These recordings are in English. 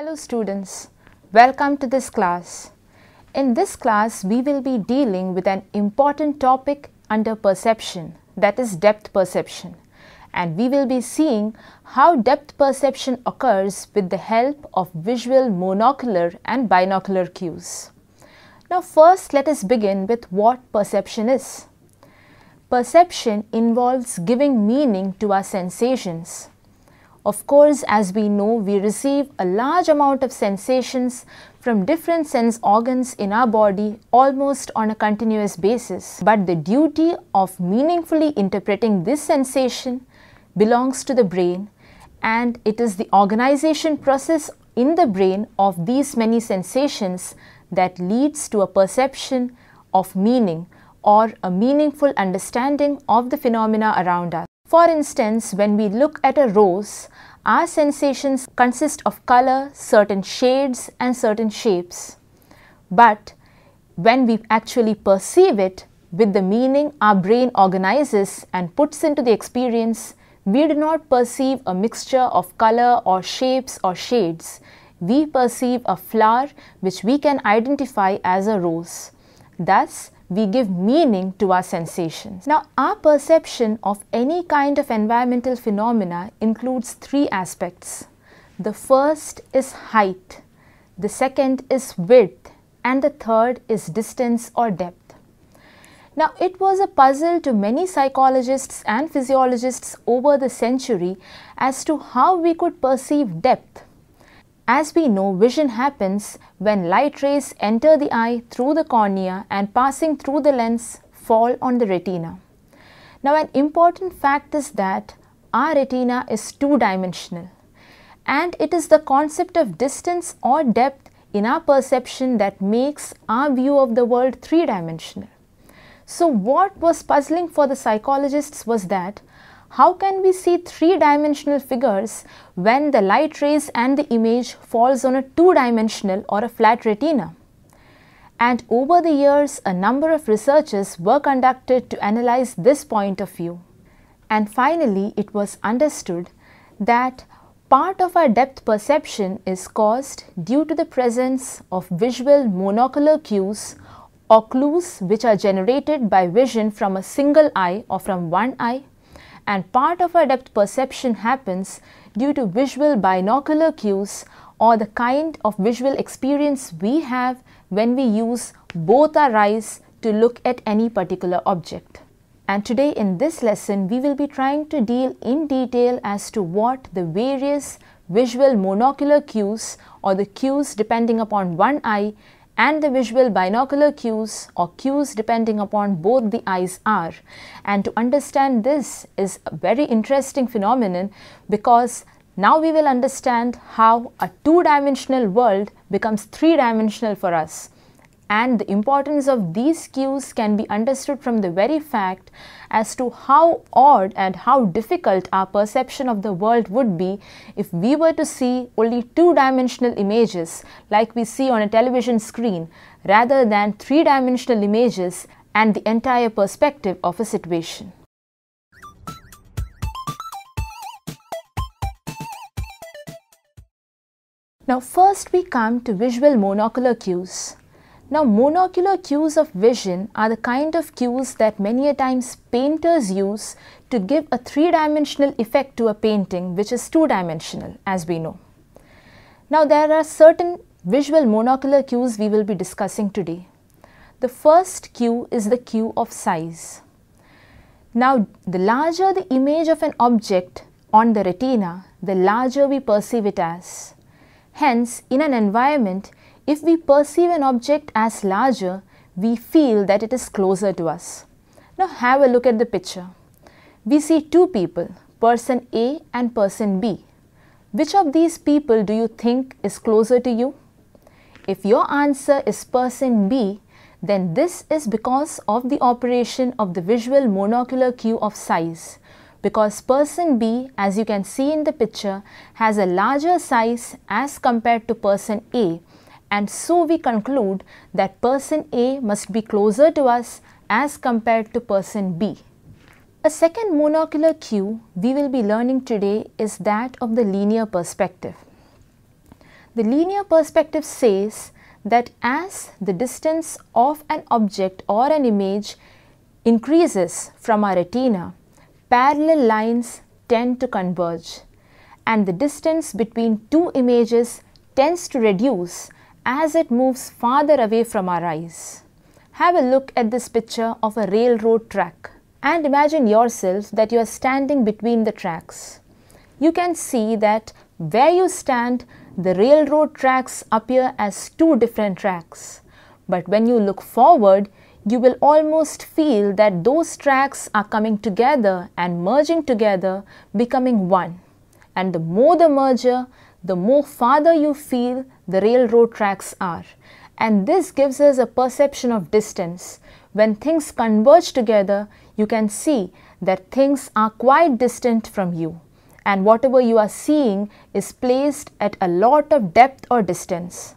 Hello students, welcome to this class. In this class, we will be dealing with an important topic under perception, that is depth perception. And we will be seeing how depth perception occurs with the help of visual monocular and binocular cues. Now first let us begin with what perception is. Perception involves giving meaning to our sensations. Of course, as we know, we receive a large amount of sensations from different sense organs in our body almost on a continuous basis. But the duty of meaningfully interpreting this sensation belongs to the brain, and it is the organization process in the brain of these many sensations that leads to a perception of meaning or a meaningful understanding of the phenomena around us. For instance, when we look at a rose, our sensations consist of color, certain shades and certain shapes. But when we actually perceive it with the meaning our brain organizes and puts into the experience, we do not perceive a mixture of color or shapes or shades. We perceive a flower which we can identify as a rose. Thus, we give meaning to our sensations. Now, our perception of any kind of environmental phenomena includes three aspects. The first is height, the second is width, and the third is distance or depth. Now, it was a puzzle to many psychologists and physiologists over the century as to how we could perceive depth. As we know, vision happens when light rays enter the eye through the cornea and passing through the lens fall on the retina. Now, an important fact is that our retina is two-dimensional, and it is the concept of distance or depth in our perception that makes our view of the world three-dimensional. So what was puzzling for the psychologists was that how can we see three-dimensional figures when the light rays and the image falls on a two-dimensional or a flat retina? And over the years, a number of researches were conducted to analyze this point of view. And finally, it was understood that part of our depth perception is caused due to the presence of visual monocular cues or clues which are generated by vision from a single eye or from one eye. And part of our depth perception happens due to visual binocular cues or the kind of visual experience we have when we use both our eyes to look at any particular object. And today in this lesson, we will be trying to deal in detail as to what the various visual monocular cues or the cues depending upon one eye and the visual binocular cues or cues depending upon both the eyes are. And to understand this is a very interesting phenomenon, because now we will understand how a two-dimensional world becomes three-dimensional for us. And the importance of these cues can be understood from the very fact as to how odd and how difficult our perception of the world would be if we were to see only two-dimensional images like we see on a television screen rather than three-dimensional images and the entire perspective of a situation. Now first we come to visual monocular cues. Now, monocular cues of vision are the kind of cues that many a times painters use to give a three-dimensional effect to a painting which is two-dimensional, as we know. Now, there are certain visual monocular cues we will be discussing today. The first cue is the cue of size. Now, the larger the image of an object on the retina, the larger we perceive it as. Hence, in an environment, if we perceive an object as larger, we feel that it is closer to us. Now have a look at the picture. We see two people, person A and person B. Which of these people do you think is closer to you? If your answer is person B, then this is because of the operation of the visual monocular cue of size. Because person B, as you can see in the picture, has a larger size as compared to person A. And so we conclude that person A must be closer to us as compared to person B. A second monocular cue we will be learning today is that of the linear perspective. The linear perspective says that as the distance of an object or an image increases from our retina, parallel lines tend to converge, and the distance between two images tends to reduce as it moves farther away from our eyes. Have a look at this picture of a railroad track and imagine yourself that you are standing between the tracks. You can see that where you stand, the railroad tracks appear as two different tracks. But when you look forward, you will almost feel that those tracks are coming together and merging together, becoming one. And the more the merger, the more farther you feel the railroad tracks are. And this gives us a perception of distance. When things converge together, you can see that things are quite distant from you. And whatever you are seeing is placed at a lot of depth or distance.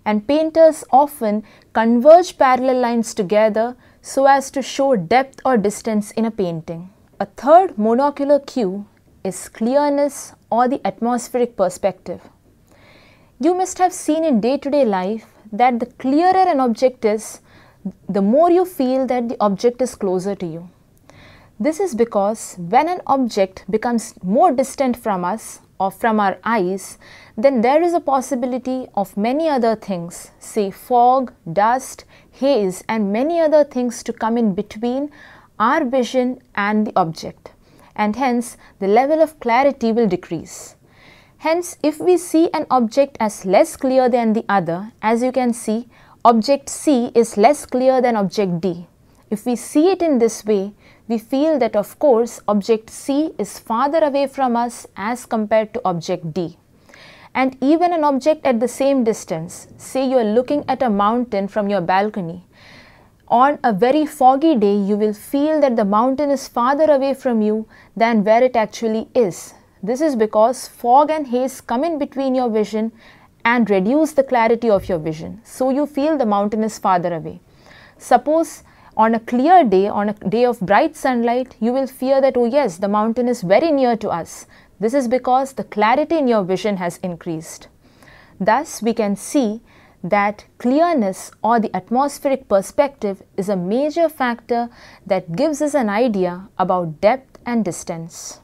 And painters often converge parallel lines together so as to show depth or distance in a painting. A third monocular cue is clearness or the atmospheric perspective. You must have seen in day-to-day life that the clearer an object is, the more you feel that the object is closer to you. This is because when an object becomes more distant from us or from our eyes, then there is a possibility of many other things, say fog, dust, haze, and many other things to come in between our vision and the object, and hence the level of clarity will decrease. Hence, if we see an object as less clear than the other, as you can see, object C is less clear than object D. If we see it in this way, we feel that of course object C is farther away from us as compared to object D. And even an object at the same distance, say you are looking at a mountain from your balcony, on a very foggy day you will feel that the mountain is farther away from you than where it actually is. This is because fog and haze come in between your vision and reduce the clarity of your vision. So you feel the mountain is farther away. Suppose on a clear day, on a day of bright sunlight, you will fear that, oh yes, the mountain is very near to us. This is because the clarity in your vision has increased. Thus, we can see that clearness or the atmospheric perspective is a major factor that gives us an idea about depth and distance.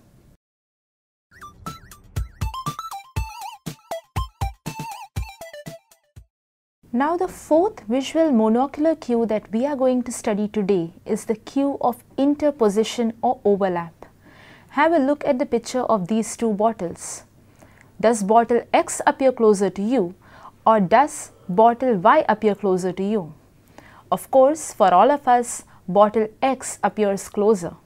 Now the fourth visual monocular cue that we are going to study today is the cue of interposition or overlap. Have a look at the picture of these two bottles. Does bottle X appear closer to you, or does bottle Y appear closer to you? Of course, for all of us, bottle X appears closer.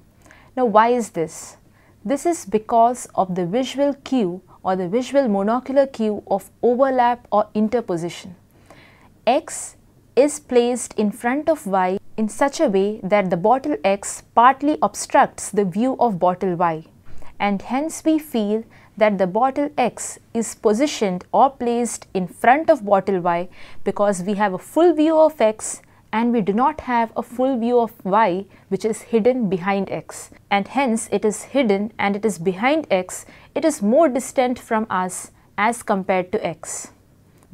Now why is this? This is because of the visual cue or the visual monocular cue of overlap or interposition. X is placed in front of Y in such a way that the bottle X partly obstructs the view of bottle Y, and hence we feel that the bottle X is positioned or placed in front of bottle Y because we have a full view of X and we do not have a full view of Y, which is hidden behind X, and hence it is hidden and it is behind X. It is more distant from us as compared to X.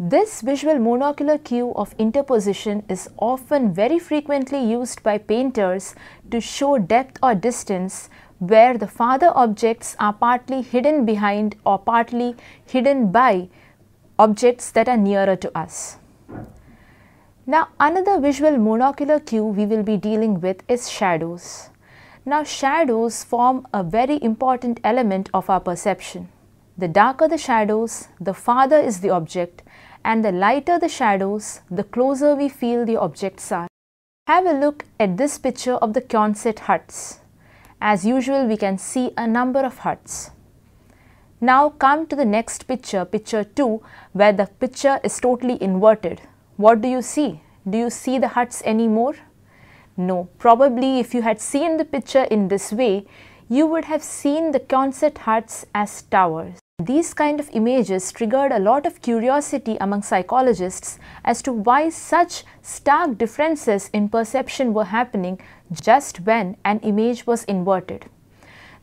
This visual monocular cue of interposition is often very frequently used by painters to show depth or distance where the farther objects are partly hidden behind or partly hidden by objects that are nearer to us. Now another visual monocular cue we will be dealing with is shadows. Now shadows form a very important element of our perception. The darker the shadows, the farther is the object, and the lighter the shadows, the closer we feel the objects are. Have a look at this picture of the Quonset huts. As usual, we can see a number of huts. Now come to the next picture, picture 2, where the picture is totally inverted. What do you see? Do you see the huts anymore? No. Probably if you had seen the picture in this way, you would have seen the Quonset huts as towers. These kind of images triggered a lot of curiosity among psychologists as to why such stark differences in perception were happening just when an image was inverted.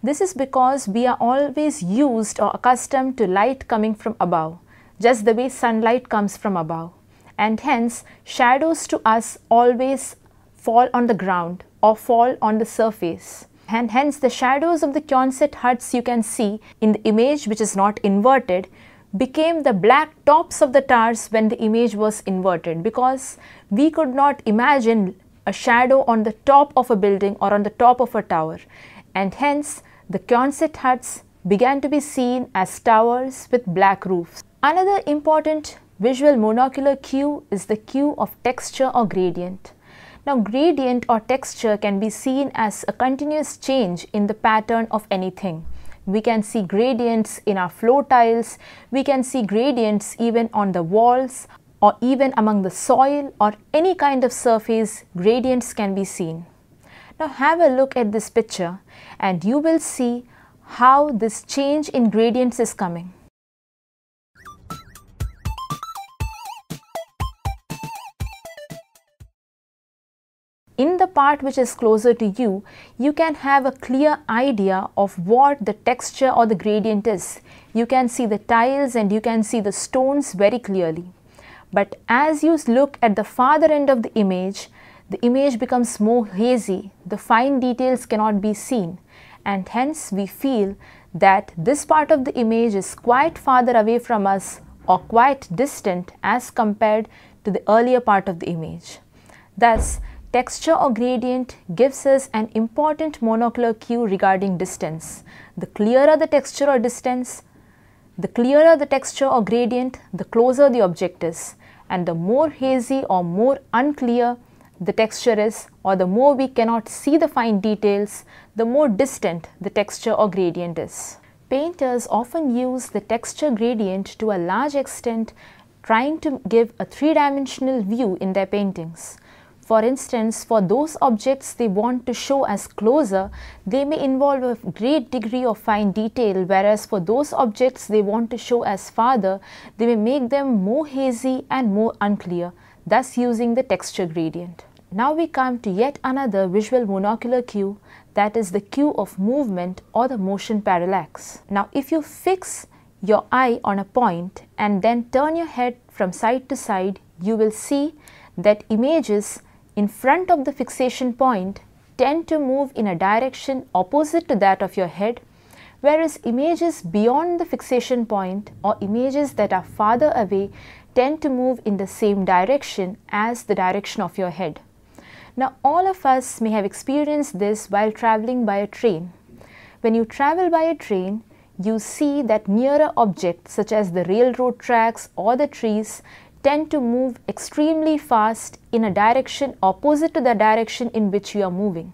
This is because we are always used or accustomed to light coming from above. just the way sunlight comes from above, and hence shadows to us always fall on the ground or fall on the surface. And hence the shadows of the Quonset huts you can see in the image which is not inverted became the black tops of the towers when the image was inverted, because we could not imagine a shadow on the top of a building or on the top of a tower, and hence the Quonset huts began to be seen as towers with black roofs. Another important visual monocular cue is the cue of texture or gradient. Now, gradient or texture can be seen as a continuous change in the pattern of anything. We can see gradients in our floor tiles, we can see gradients even on the walls or even among the soil or any kind of surface, gradients can be seen. Now, have a look at this picture and you will see how this change in gradients is coming. In the part which is closer to you, you can have a clear idea of what the texture or the gradient is. You can see the tiles and you can see the stones very clearly. But as you look at the farther end of the image becomes more hazy, the fine details cannot be seen, and hence we feel that this part of the image is quite farther away from us or quite distant as compared to the earlier part of the image. Thus, texture or gradient gives us an important monocular cue regarding distance. The clearer the texture or distance, the clearer the texture or gradient, the closer the object is, and the more hazy or more unclear the texture is, or the more we cannot see the fine details, the more distant the texture or gradient is. Painters often use the texture gradient to a large extent, trying to give a three-dimensional view in their paintings. For instance, for those objects they want to show as closer, they may involve a great degree of fine detail, whereas for those objects they want to show as farther, they may make them more hazy and more unclear, thus using the texture gradient. Now we come to yet another visual monocular cue, that is the cue of movement or the motion parallax. Now if you fix your eye on a point and then turn your head from side to side, you will see that images in front of the fixation point tend to move in a direction opposite to that of your head, whereas images beyond the fixation point or images that are farther away tend to move in the same direction as the direction of your head. Now, all of us may have experienced this while traveling by a train. When you travel by a train, you see that nearer objects such as the railroad tracks or the trees tend to move extremely fast in a direction opposite to the direction in which you are moving.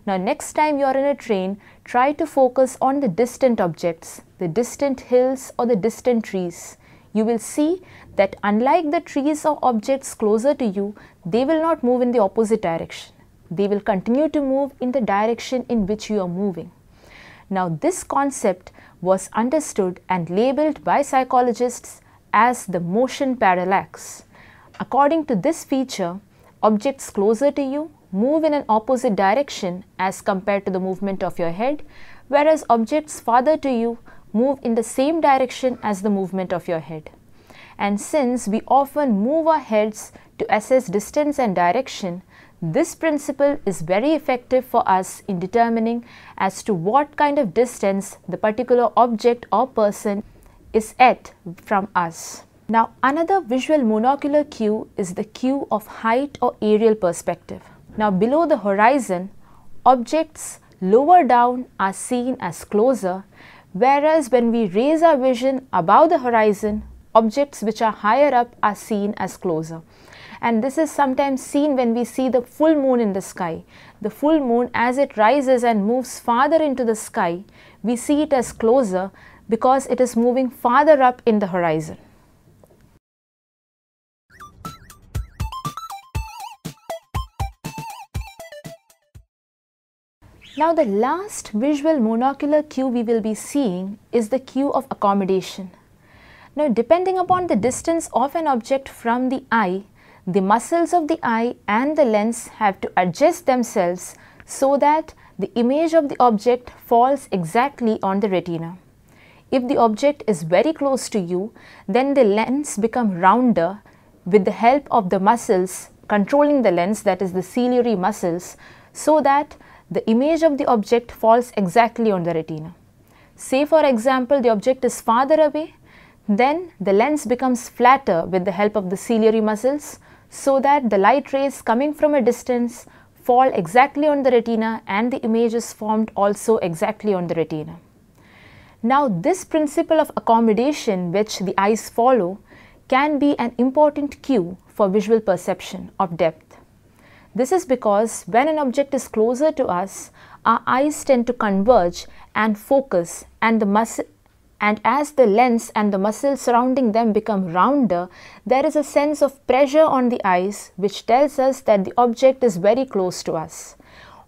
Now, next time you are in a train, try to focus on the distant objects, the distant hills or the distant trees. You will see that unlike the trees or objects closer to you, they will not move in the opposite direction. They will continue to move in the direction in which you are moving. Now, this concept was understood and labeled by psychologists as the motion parallax. According to this feature, objects closer to you move in an opposite direction as compared to the movement of your head, whereas objects farther to you move in the same direction as the movement of your head. And since we often move our heads to assess distance and direction, this principle is very effective for us in determining as to what kind of distance the particular object or person is at from us. Now, another visual monocular cue is the cue of height or aerial perspective. Now, below the horizon, objects lower down are seen as closer, whereas when we raise our vision above the horizon, objects which are higher up are seen as closer. And this is sometimes seen when we see the full moon in the sky. The full moon, as it rises and moves farther into the sky, we see it as closer because it is moving farther up in the horizon. Now, the last visual monocular cue we will be seeing is the cue of accommodation. Now, depending upon the distance of an object from the eye, the muscles of the eye and the lens have to adjust themselves so that the image of the object falls exactly on the retina. If the object is very close to you, then the lens becomes rounder with the help of the muscles controlling the lens, that is the ciliary muscles, so that the image of the object falls exactly on the retina. Say for example, the object is farther away, then the lens becomes flatter with the help of the ciliary muscles, so that the light rays coming from a distance fall exactly on the retina and the image is formed also exactly on the retina. Now this principle of accommodation which the eyes follow can be an important cue for visual perception of depth. This is because when an object is closer to us, our eyes tend to converge and focus, and as the lens and the muscles surrounding them become rounder, there is a sense of pressure on the eyes which tells us that the object is very close to us.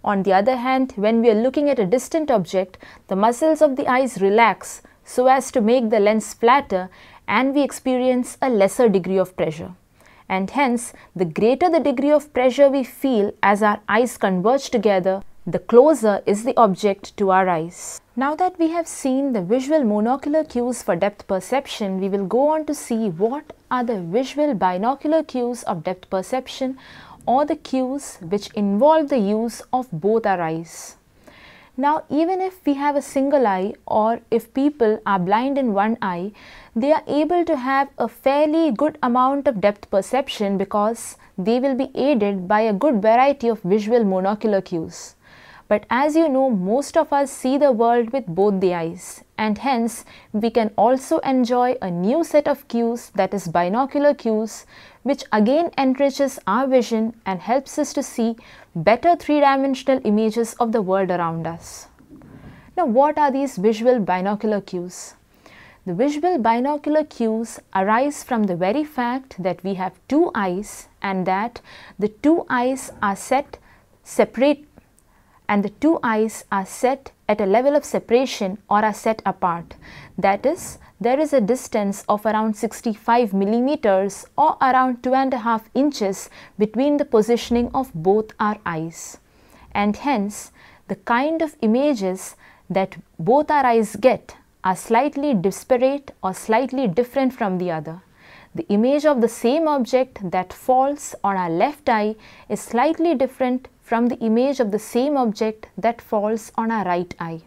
On the other hand, when we are looking at a distant object, the muscles of the eyes relax so as to make the lens flatter, and we experience a lesser degree of pressure. And hence, the greater the degree of pressure we feel as our eyes converge together, the closer is the object to our eyes. Now that we have seen the visual monocular cues for depth perception, we will go on to see what are the visual binocular cues of depth perception, or the cues which involve the use of both our eyes. Now, even if we have a single eye, or if people are blind in one eye, they are able to have a fairly good amount of depth perception because they will be aided by a good variety of visual monocular cues. But as you know, most of us see the world with both the eyes, and hence we can also enjoy a new set of cues, that is binocular cues, which again enriches our vision and helps us to see better three-dimensional images of the world around us. Now, what are these visual binocular cues? The visual binocular cues arise from the very fact that we have two eyes and that the two eyes are set at a level of separation or are set apart. That is, there is a distance of around 65 millimeters or around 2.5 inches between the positioning of both our eyes. And hence, the kind of images that both our eyes get are slightly disparate or slightly different from the other. The image of the same object that falls on our left eye is slightly different from the image of the same object that falls on our right eye.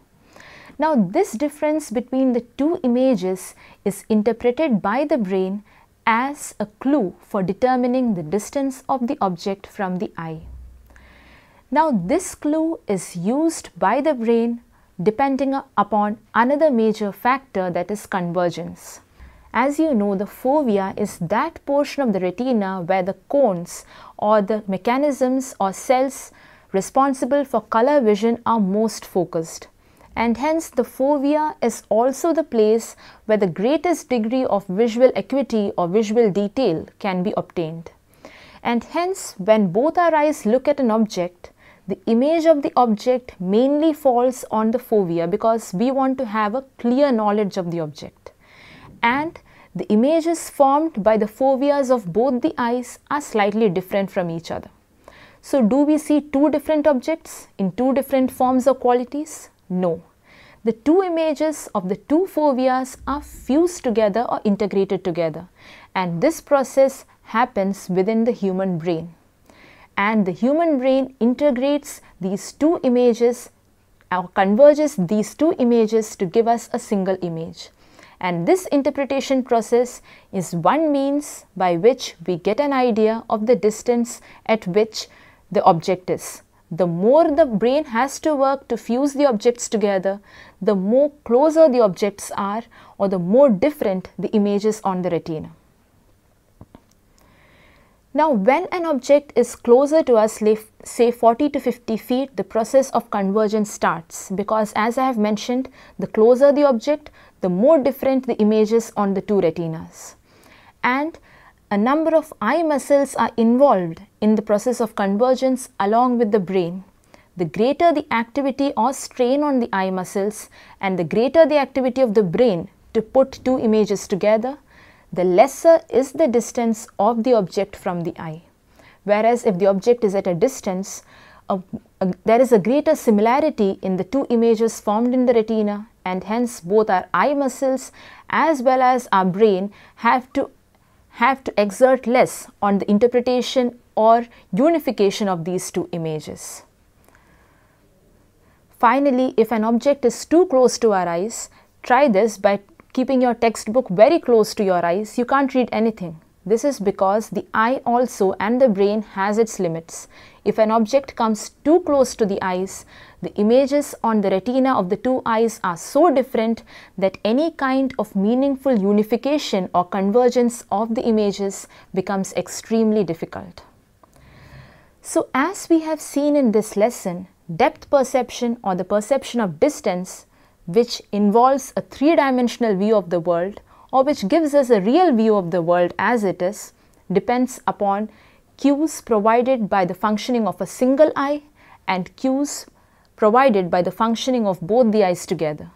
Now, this difference between the two images is interpreted by the brain as a clue for determining the distance of the object from the eye. Now, this clue is used by the brain depending upon another major factor, that is convergence. As you know, the fovea is that portion of the retina where the cones or the mechanisms or cells responsible for color vision are most focused. And hence the fovea is also the place where the greatest degree of visual acuity or visual detail can be obtained. And hence, when both our eyes look at an object, the image of the object mainly falls on the fovea because we want to have a clear knowledge of the object. And the images formed by the foveas of both the eyes are slightly different from each other. So, do we see two different objects in two different forms or qualities? No. The two images of the two foveas are fused together or integrated together, and this process happens within the human brain. And the human brain integrates these two images or converges these two images to give us a single image. And this interpretation process is one means by which we get an idea of the distance at which the object is. The more the brain has to work to fuse the objects together, the more closer the objects are or the more different the images on the retina. Now, when an object is closer to us, say 40 to 50 feet, the process of convergence starts, because as I have mentioned, the closer the object, the more different the images on the two retinas. And a number of eye muscles are involved in the process of convergence along with the brain. The greater the activity or strain on the eye muscles and the greater the activity of the brain to put two images together, the lesser is the distance of the object from the eye. Whereas if the object is at a distance, there is a greater similarity in the two images formed in the retina, and hence both our eye muscles as well as our brain have to exert less on the interpretation or unification of these two images. Finally, if an object is too close to our eyes, try this by keeping your textbook very close to your eyes. You can't read anything. This is because the eye also and the brain has its limits. If an object comes too close to the eyes, the images on the retina of the two eyes are so different that any kind of meaningful unification or convergence of the images becomes extremely difficult. So as we have seen in this lesson, depth perception or the perception of distance, which involves a three-dimensional view of the world or which gives us a real view of the world as it is, depends upon cues provided by the functioning of a single eye and cues provided by the functioning of both the eyes together.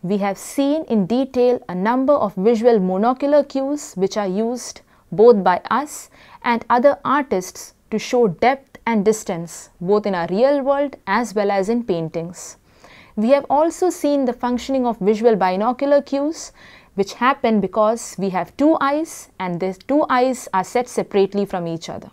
We have seen in detail a number of visual monocular cues which are used both by us and other artists to show depth and distance both in our real world as well as in paintings. We have also seen the functioning of visual binocular cues, which happen because we have two eyes and these two eyes are set separately from each other.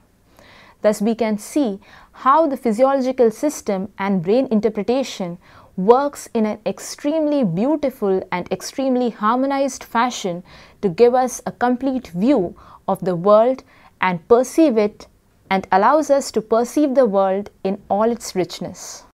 Thus we can see how the physiological system and brain interpretation works in an extremely beautiful and extremely harmonized fashion to give us a complete view of the world and perceive it, and allows us to perceive the world in all its richness.